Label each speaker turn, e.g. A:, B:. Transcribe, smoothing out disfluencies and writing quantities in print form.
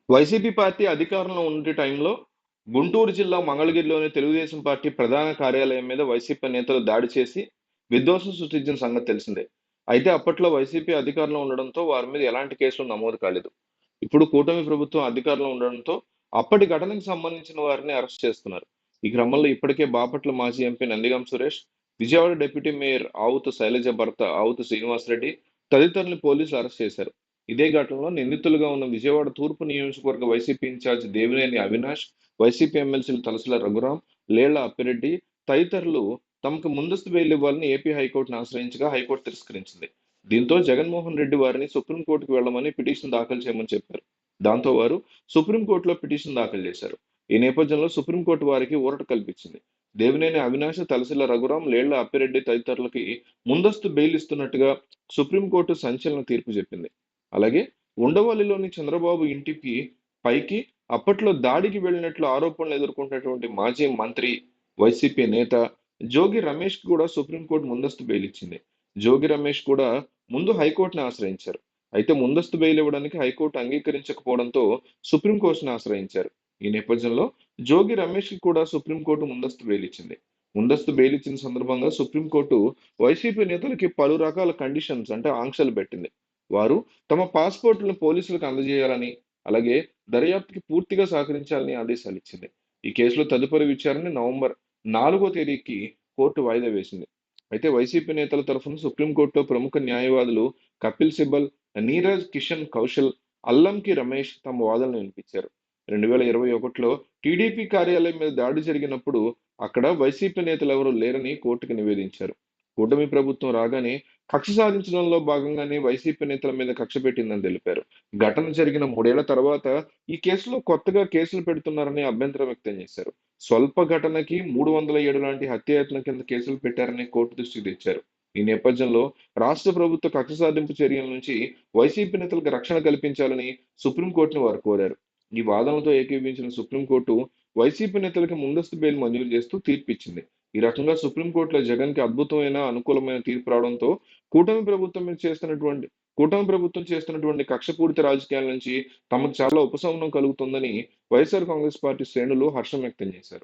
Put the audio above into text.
A: YCP party అధికారంలో ఉండే టైంలో గుంటూరు జిల్లా మంగళగిరిలోని తెలుగుదేశం పార్టీ ప్రధాన కార్యాలయం మీద వైసీపీ నేతలు దాడి చేసి విధ్వంసం సృష్టించిన సంగతి తెలిసిందే. అయితే అప్పట్లో వైసీపీ అధికారంలో ఉండడంతో వారి మీద ఎలాంటి కేసులు నమోదు కాలేదు. ఇప్పుడు కూటమి ప్రభుత్వం అధికారంలో ఉండడంతో అప్పటి ఘటనకు సంబంధించిన వారిని అరెస్ట్ చేస్తున్నారు. ఈ క్రమంలో ఇప్పటికే బాపట్ల మాజీ MP Nandigam Suresh, Vijayawada deputy mayor Avutu Sailaja భర్త ఆవుతు శ్రీనివాసరెడ్డి తదితరులను పోలీసులు అరెస్ట్ చేశారు. ఇదే ఘటనలో నిందితులుగా ఉన్న విజయవాడ తూర్పు నియోజకవర్గ YCP in-charge Devineni Avinash, YCP ఎమ్మెల్సీలు తలసల రఘురాం, లేళ్ల అప్పిరెడ్డి తదితరులు తమకు ముందస్తు బెయిల్ ఇవ్వాలని ఏపీ హైకోర్టును ఆశ్రయించగా హైకోర్టు తిరస్కరించింది. దీంతో జగన్మోహన్ రెడ్డి వారిని సుప్రీంకోర్టుకు వెళ్లమని పిటిషన్ దాఖలు చేయమని చెప్పారు. దాంతో వారు సుప్రీంకోర్టులో పిటిషన్ దాఖలు చేశారు. ఈ నేపథ్యంలో సుప్రీంకోర్టు వారికి ఊరట కల్పించింది. దేవినేని అవినాష్, తలసిల రఘురాం, లేళ్ల అప్పిరెడ్డి తదితరులకి ముందస్తు బెయిల్ ఇస్తున్నట్టుగా సుప్రీంకోర్టు సంచలన తీర్పు చెప్పింది. అలాగే ఉండవల్లిలోని చంద్రబాబు ఇంటికి పైకి అప్పట్లో దాడికి వెళ్ళినట్లు ఆరోపణలు ఎదుర్కొంటున్నటువంటి మాజీ మంత్రి, వైసీపీ నేత జోగి రమేష్ కూడా సుప్రీంకోర్టు ముందస్తు బెయిల్ ఇచ్చింది. జోగి రమేష్ కూడా ముందు హైకోర్టును ఆశ్రయించారు. అయితే ముందస్తు బెయిల్ ఇవ్వడానికి హైకోర్టు అంగీకరించకపోవడంతో సుప్రీంకోర్టును ఆశ్రయించారు. ఈ నేపథ్యంలో జోగి రమేష్ కి కూడా సుప్రీంకోర్టు ముందస్తు బెయిల్ ఇచ్చింది. ముందస్తు బెయిల్ ఇచ్చిన సందర్భంగా సుప్రీంకోర్టు వైసీపీ నేతలకి పలు రకాల కండిషన్స్ అంటే ఆంక్షలు పెట్టింది. వారు తమ పాస్‌పోర్ట్‌లను పోలీసులకు అందజేయాలని, అలాగే దర్యాప్తుకి పూర్తిగా సహకరించాలని ఆదేశాలిచ్చింది. ఈ కేసులో తదుపరి విచారణ నవంబర్ 4వ తేదీకి కోర్టు వాయిదా వేసింది. అయితే వైసీపీ నేతల తరఫున సుప్రీంకోర్టులో ప్రముఖ న్యాయవాదులు కపిల్ సిబల్, నీరజ్ కిషన్ కౌశల్, అల్లంకి రమేష్ తమ వాదనలు వినిపించారు. 2021లో టీడీపీ కార్యాలయం మీద దాడి జరిగినప్పుడు అక్కడ వైసీపీ నేతలెవరూ లేరని కోర్టుకు నివేదించారు. కూటమి ప్రభుత్వం రాగానే కక్ష సాధించడంలో భాగంగానే వైసీపీ నేతల మీద కక్ష పెట్టిందని తెలిపారు. ఘటన జరిగిన 3 ఏళ్ల తర్వాత ఈ కేసులో కొత్తగా కేసులు పెడుతున్నారని అభ్యంతరం వ్యక్తం చేశారు. స్వల్ప ఘటనకి 307 లాంటి హత్యాయత్నం కింద కేసులు పెట్టారని కోర్టు దృష్టికి తెచ్చారు. ఈ నేపథ్యంలో రాష్ట్ర ప్రభుత్వ కక్ష సాధింపు చర్యల నుంచి వైసీపీ నేతలకు రక్షణ కల్పించాలని సుప్రీంకోర్టును వారు కోరారు. ఈ వాదనలతో ఏకీభవించిన సుప్రీంకోర్టు వైసీపీ నేతలకు ముందస్తు బెయిల్ మంజూరు చేస్తూ తీర్పిచ్చింది. ఈ రకంగా సుప్రీంకోర్టులో జగన్‌కి అద్భుతమైన, అనుకూలమైన తీర్పు రావడంతో కూటమి ప్రభుత్వం మీద చేస్తున్నటువంటి కూటమి ప్రభుత్వం చేస్తున్నటువంటి కక్షపూరిత రాజకీయాల నుంచి తమకు చాలా ఉపశమనం కలుగుతుందని వైఎస్ఆర్ కాంగ్రెస్ పార్టీ శ్రేణులు హర్షం వ్యక్తం చేశారు.